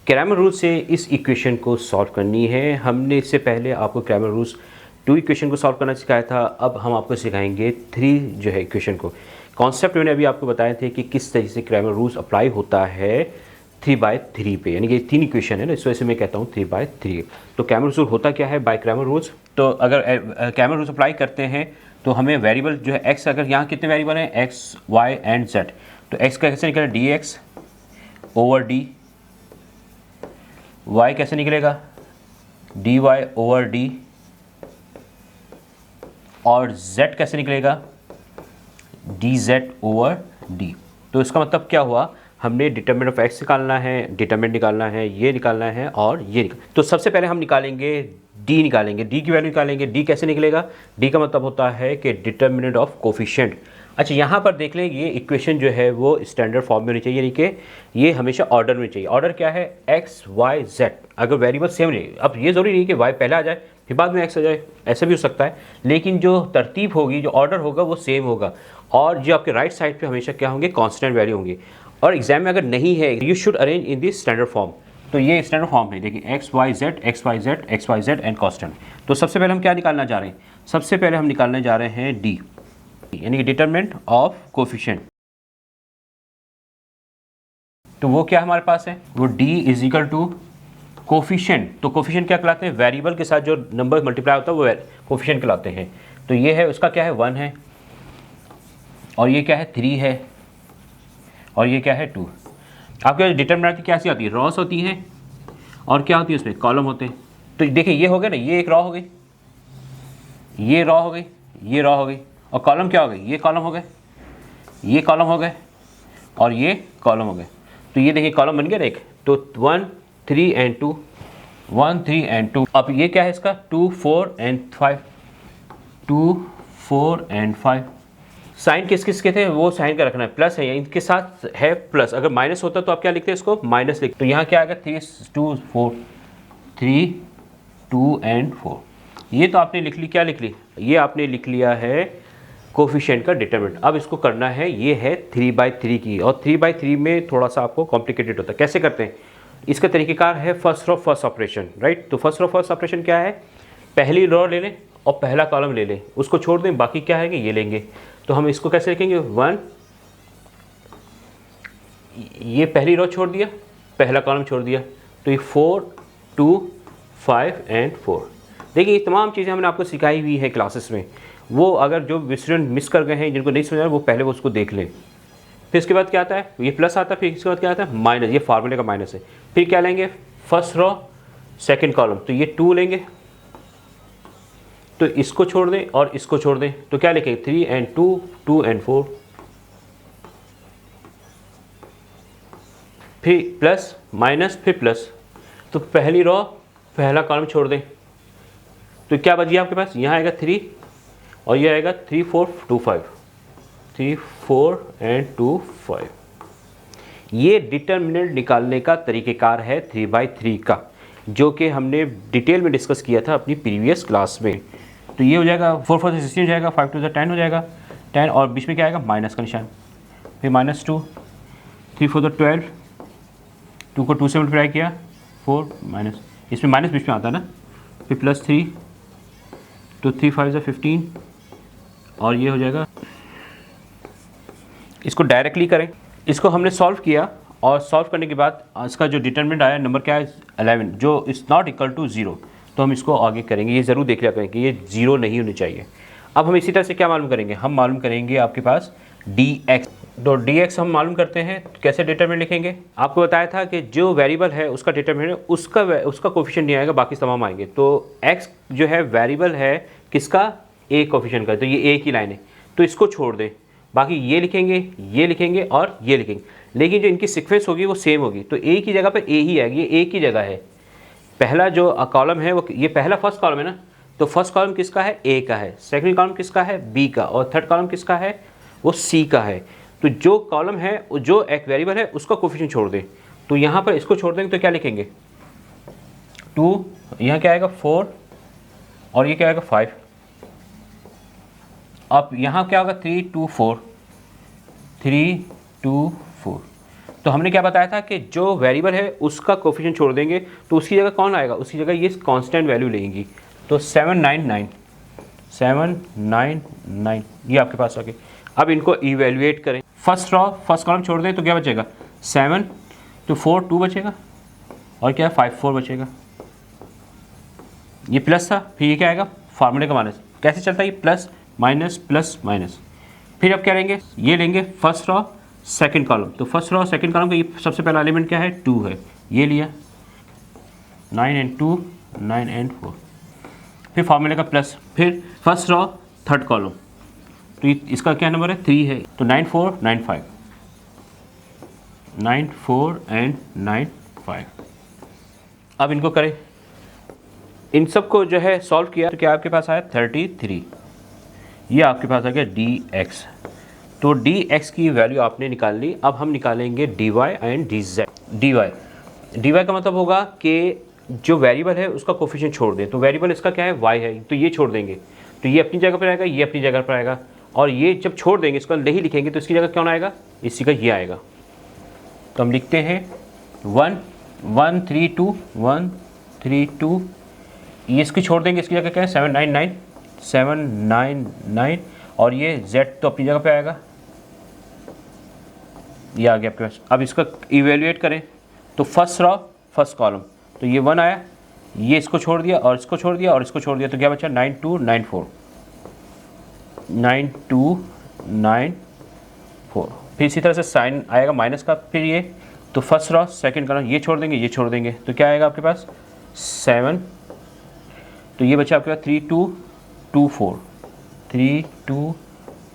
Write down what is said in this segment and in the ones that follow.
Cramer rule से इस equation को सॉल्व करनी है। हमने इससे पहले आपको क्रैमर रूल्स 2 इक्वेशन को सॉल्व करना सिखाया था। अब हम आपको सिखाएंगे 3 जो है इक्वेशन को। कॉन्सेप्ट मैंने अभी आपको बताए थे कि किस तरीके से क्रैमर रूल्स अप्लाई होता है 3/3 पे, यानी कि 3 इक्वेशन है ना, इस वजह से मैं कहता हूँ 3/3। तो क्रैमर रूल होता क्या है बाय क्रैमर रूल्स? तो अगर क्रैमर रूल्स अप्लाई करते हैं तो हमें वेरिएबल जो है x, अगर यहाँ कितने वेरिएबल हैं x, y एंड z, तो x का कैसे निकलेगा dx ओवर d, y कैसे निकलेगा dy ओवर d, और z कैसे निकलेगा dz ओवर d। तो इसका मतलब क्या हुआ, हमने डिटरमिनेंट ऑफ x निकालना है, डिटरमिनेंट निकालना है, ये निकालना है और ये तो सबसे पहले हम निकालेंगे d, निकालेंगे d की वैल्यू निकालेंगे। d कैसे निकलेगा? d का मतलब होता है कि डिटरमिनेंट ऑफ कोफिशिएंट। अच्छा, यहाँ पर देख लें, ये इक्वेशन जो है वो स्टैंडर्ड फॉर्म में होनी चाहिए, यानी कि ये हमेशा ऑर्डर में चाहिए। ऑर्डर क्या है? x y z। अगर वेरिएबल सेम नहीं, अब ये ज़रूरी नहीं कि y पहले आ जाए फिर बाद में x आ जाए, ऐसा भी हो सकता है, लेकिन जो तरतीब होगी, जो ऑर्डर होगा वो सेम होगा। और जो आपके राइट साइड पे हमेशा क्या होंगे? कांस्टेंट वैल्यू होंगी। और एग्जाम में अगर नहीं है, you should arrange in this standard form. तो ये स्टैंडर्ड फॉर्म है, देखिए X Y Z and constant. तो सबसे पहले हम क्या निकालना चाह रहे हैं? सबसे पहले हम निकालने जा रहे हैं डी, यानी कि डिटरमिनेंट ऑफ कोफिशिएंट। तो वो क्या हमारे पास है? वो d is equal to coefficient. तो कोफिशिएंट क्या कहलाते हैं? वेरिएबल के साथ जो नंबर मल्टीप्लाई होता है वो कोफिशिएंट कहलाते हैं। तो ये है, उसका क्या है? 1 है, और ये क्या है? 3 है, और ये क्या है? 2। आपके डिटरमिनेंट की क्या सी आती है? रॉस होती हैं, और क्या होती है उसमें? कॉलम होते हैं। तो देखिए ये हो गया ना, ये एक रॉ हो गई, ये रॉ हो गई, ये रॉ हो गई, और कॉलम क्या हो गई? ये कॉलम हो गए, ये कॉलम हो गए, और ये कॉलम हो गए। तो ये देखिए कॉलम बन गया ना एक। तो 1 3 एंड 2, 1 3 एंड 2। अब ये क्या है इसका? 2 4 एंड 5, 2 4 एंड 5। साइन किस किस के थे? वो साइन का रखना है, प्लस है, इनके साथ है प्लस। अगर माइनस होता तो आप क्या लिखते हैं? इसको माइनस लिखते। तो यहाँ क्या आएगा? 3 2 4, 3 2 एंड 4। ये तो आपने लिख ली, क्या लिख ली? ये आपने लिख लिया है कोफिशिएंट का डिटरमिनेंट। अब इसको करना है, ये है 3/3 की, और 3/3 में थोड़ा सा आपको कॉम्प्लिकेटेड होता है। कैसे करते हैं? इसका तरीक़ेकार है first row first operation, right? तो फर्स्ट रो फर्स्ट ऑपरेशन क्या है? पहली रो ले लें और पहला कॉलम ले लें, उसको छोड़ दें, बाकी क्या है? ये लेंगे। तो हम इसको कैसे लिखेंगे? 1, ये पहली रो छोड़ दिया, पहला कॉलम छोड़ दिया, तो ये 4 2 5 एंड 4। देखिए ये तमाम चीज़ें हमने आपको सिखाई हुई है क्लासेस में। वो अगर जो स्टूडेंट मिस कर गए हैं, जिनको नहीं समझ, वो पहले वो उसको देख लें। फिर इसके बाद क्या आता है? ये प्लस आता है, फिर इसके बाद क्या आता है? माइनस। ये फार्मूले का माइनस है। फिर क्या लेंगे? फर्स्ट रो सेकंड कॉलम, तो ये 2 लेंगे, तो इसको छोड़ दें और इसको छोड़ दें, तो क्या लिखेंगे? 3 एंड 2, 2 एंड 4। फिर प्लस माइनस फिर प्लस, तो पहली रो पहला कॉलम छोड़ दें, तो क्या बच गया आपके पास? यहाँ आएगा 3, और ये आएगा 3 4 2 5, 3 4 एंड 2 5। ये डिटरमिनेंट निकालने का तरीक़ेकार है 3/3 का, जो कि हमने डिटेल में डिस्कस किया था अपनी प्रीवियस क्लास में। तो ये हो जाएगा 4 4 16 हो जाएगा, 5 2 10 हो जाएगा 10, और बीच में क्या आएगा? माइनस का निशान। फिर -2, 3 4 12, 2 को 2 से मल्टीप्लाई किया, 4 माइनस, इसमें माइनस बीच में आता है ना, फिर +3, तो 3 5 15, और ये हो जाएगा। इसको डायरेक्टली करें, इसको हमने सॉल्व किया, और सॉल्व करने के बाद इसका जो डिटरमिनेंट आया नंबर क्या है? 11, जो इज़ नॉट इक्वल टू 0। तो हम इसको आगे करेंगे, ये ज़रूर देख लिया करें कि ये 0 नहीं होनी चाहिए। अब हम इसी तरह से क्या मालूम करेंगे? हम मालूम करेंगे आपके पास dx। तो dx हम मालूम करते हैं, कैसे डिटरमिनेंट लिखेंगे? आपको बताया था कि जो वेरिएबल है उसका डिटरमिनेंट, उसका कोफिशिएंट नहीं आएगा, बाकी तमाम आएंगे। तो x जो है वेरिएबल है किसका? a कोफिशिएंट का, तो ये a की लाइन है, तो इसको छोड़ दें, बाकी ये लिखेंगे, ये लिखेंगे और ये लिखेंगे। लेकिन जो इनकी सीक्वेंस होगी वो सेम होगी, तो a की जगह पर a ही आएगी, ये a की जगह है। पहला जो कॉलम है वो, ये पहला फर्स्ट कॉलम है ना, तो फर्स्ट कॉलम किसका है? a का है, सेकंड कॉलम किसका है? b का, और थर्ड कॉलम किसका है? वो c का है। तो जो कॉलम है, जो एक वेरिएबल है, उसका कोफिशिएंट छोड़ दें। तो यहाँ पर इसको छोड़ देंगे तो क्या लिखेंगे? 2, यहाँ क्या आएगा? 4, और ये क्या आएगा? 5। अब यहाँ क्या होगा? 3 2 4, 3 2 4। तो हमने क्या बताया था कि जो वेरिएबल है उसका कोफिशिएंट छोड़ देंगे तो उसकी जगह कौन आएगा, उसकी जगह ये कांस्टेंट वैल्यू लेंगी। तो 799 ये आपके पास आ गए। अब इनको इवेल्युएट करें, फर्स्ट रॉ फर्स्ट कॉलम छोड़ दें तो क्या बचेगा, 7 तो 4 2 बचेगा और क्या है 5 4 बचेगा। ये प्लस था, फिर ये क्या आएगा फार्मूले का माइनस। कैसे चलता है ये, प्लस माइनस। फिर अब क्या लेंगे, ये लेंगे फर्स्ट रॉ सेकंड कॉलम। तो फर्स्ट रॉ सेकंड कॉलम का ये सबसे पहला एलिमेंट क्या है, 2 है, ये लिया 9 and 2 9 and 4। फिर फार्मूले का प्लस, फिर फर्स्ट रॉ थर्ड कॉलम, तो ये इसका क्या नंबर है, 3 है, तो 9 4 9 5 9 4 and 9 5। अब इनको करें, इन सब को जो है सॉल्व किया तो क्या आपके पास आया 33। ये आपके पास आ गया dx। तो dx की वैल्यू आपने निकाल ली। अब हम निकालेंगे dy एंड dz। dy का मतलब होगा कि जो वेरिएबल है उसका कोफिशिएंट छोड़ दें। तो वेरिएबल इसका क्या है, y है, तो ये छोड़ देंगे, तो ये अपनी जगह पर आएगा, ये अपनी जगह पर आएगा, और ये जब छोड़ देंगे इसका नहीं लिखेंगे तो इसकी जगह कौन आएगा, इसी का ये आएगा। तो हम लिखते हैं 1 1 3 2 1 3 2, ये इसकी छोड़ देंगे, इसकी जगह क्या है 799 और ये z तो अपनी जगह पे आएगा, ये आ गया आपके पास। अब इसका इवेल्युएट करें तो फर्स्ट रॉ फर्स्ट कॉलम, तो ये 1 आया, ये इसको छोड़ दिया और इसको छोड़ दिया और इसको छोड़ दिया, तो क्या बचा 9 2 9 4 9 2 9 4। फिर इसी तरह से साइन आएगा माइनस का, फिर ये, तो फर्स्ट रॉ सेकंड कॉलम, ये छोड़ देंगे ये छोड़ देंगे, तो क्या आएगा आपके पास 7, तो ये बचा आपके पास 3 2 2 4 3 2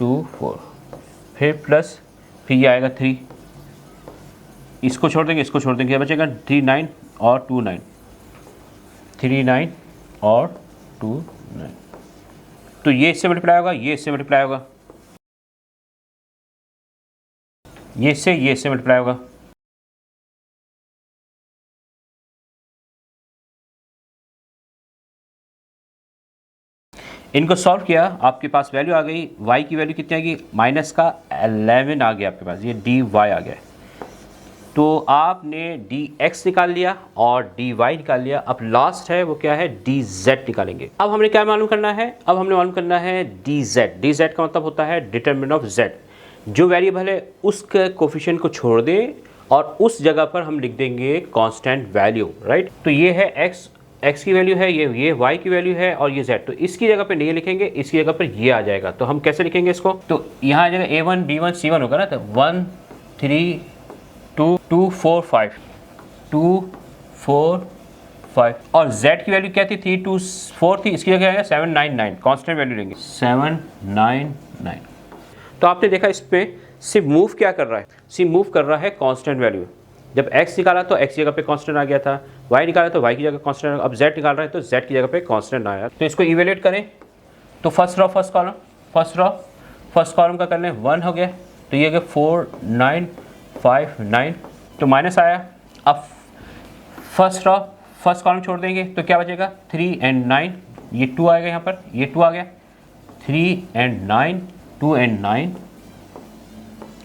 2 4, फिर प्लस, फिर ये आएगा 3, इसको छोड़ देंगे इसको छोड़ देंगे, क्या बचेगा 3 9 और 2 9 3 9 और 2 9। तो ये इससे मल्टीप्लाई होगा, ये इससे मल्टीप्लाई होगा, ये इससे मल्टीप्लाई होगा। इनको सॉल्व किया, आपके पास वैल्यू आ गई, y की वैल्यू कितनी आ गई, माइनस का 11 आ गया आपके पास, ये dy आ गया। तो आपने dx निकाल लिया और dy निकाल लिया। अब लास्ट है वो क्या है, dz निकालेंगे। अब हमने क्या मालूम करना है, अब हमने मालूम करना है dz का मतलब होता है डिटरमिनेंट ऑफ z। जो वेरिएबल है उसके कोफिशिएंट को छोड़ दें और उस जगह पर हम लिख देंगे कांस्टेंट वैल्यू, राइट। तो ये है x की वैल्यू है, ये y की वैल्यू है और ये z, तो इसकी जगह पे नहीं लिखेंगे, इसकी जगह पर ये आ जाएगा। तो हम कैसे लिखेंगे इसको, तो यहाँ आ जाएगा a1 b1 c1 होगा ना, तो 1 3 2 2 4 5 2 4 5 और z की वैल्यू क्या थी 3 2 4 थी, इसकी जगह आएगा 799, कांस्टेंट वैल्यू लेंगे 799। तो आपने देखा इस पे सिर्फ मूव क्या कर रहा है, सिर्फ मूव कर रहा है कांस्टेंट वैल्यू। जब x निकाला तो x की जगह पे कांस्टेंट आ गया था, y निकाला तो y की जगह कांस्टेंट, अब z निकाल रहा है तो z की जगह पे कांस्टेंट आया। तो इसको इवेल्युएट करें तो फर्स्ट रॉ फर्स्ट कॉलम का कर लें, 1 हो गया, तो ये हो गया 4 9 5 9, तो माइनस आया। अब फर्स्ट रॉ फर्स्ट कॉलम छोड़ देंगे तो क्या बचेगा 3 and 9, ये 2 आएगा, यहाँ पर ये 2 आ गया, 3 and 9 2 and 9,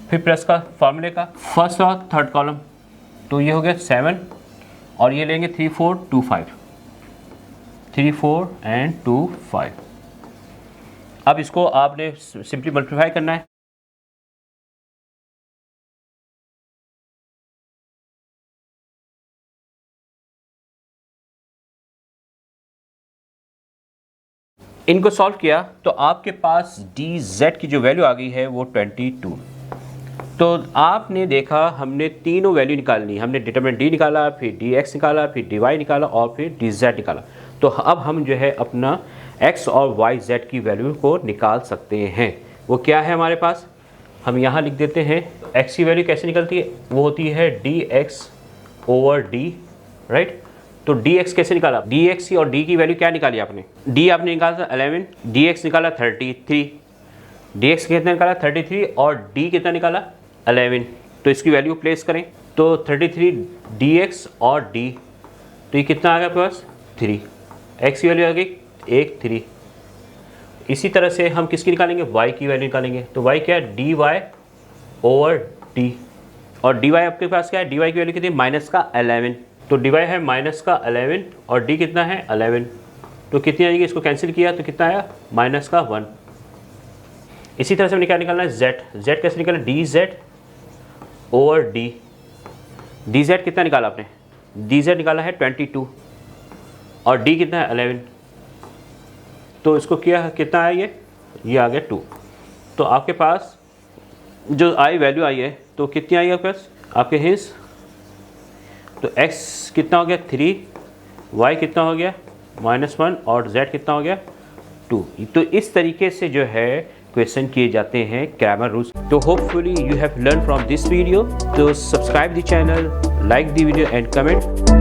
फिर प्लस का फार्मूले का फर्स्ट रॉ थर्ड कॉलम, तो ये हो गया 7 और ये लेंगे 3 4 2 5 3 4 and 2 5। अब इसको आपने सिंपली मल्टीप्लाई करना है। इनको सॉल्व किया तो आपके पास dz की जो वैल्यू आ गई है वो 22। तो आपने देखा हमने तीनों वैल्यू निकालनी, हमने डिटरमिनेंट d निकाला, फिर dx निकाला, फिर dy निकाला और फिर dz निकाला। तो अब हम जो है अपना x और yz की वैल्यू को निकाल सकते हैं। वो क्या है हमारे पास, हम यहाँ लिख देते हैं। x की वैल्यू कैसे निकलती है, वो होती है dx ओवर d, राइट। तो dx कैसे निकाला, dx और d की वैल्यू क्या निकाली आपने, d आपने निकाला था 11, dx निकाला 33, dx कितना निकाला 33 और d कितना निकाला 11। तो इसकी वैल्यू प्लेस करें तो 33 dx और d, तो ये कितना आ गया आपके पास 3, x की वैल्यू आ गई 1 3। इसी तरह से हम किसकी निकालेंगे, y की वैल्यू निकालेंगे। तो y क्या है dy ओवर d, और dy आपके पास क्या है, dy की वैल्यू कितनी, माइनस का 11, तो dy है माइनस का 11 और d कितना है 11, तो कितनी आएगी, इसको कैंसिल किया तो कितना आया, माइनस का 1। इसी तरह से हमें क्या निकालना है, z कैसे निकालना, dz ओवर d, dz कितना निकाला आपने, dz निकाला है 22 और d कितना है 11, तो इसको किया कितना आया, ये आ गया 2। तो आपके पास जो आई वैल्यू आई है तो कितनी आई आपके पास, आपके हिस्स, तो x कितना हो गया 3, y कितना हो गया -1 और z कितना हो गया 2। तो इस तरीके से जो है क्वेश्चन किए जाते हैं ग्रामर रूल्स। तो hopefully you have learn from this video. तो subscribe the channel, like the video and comment.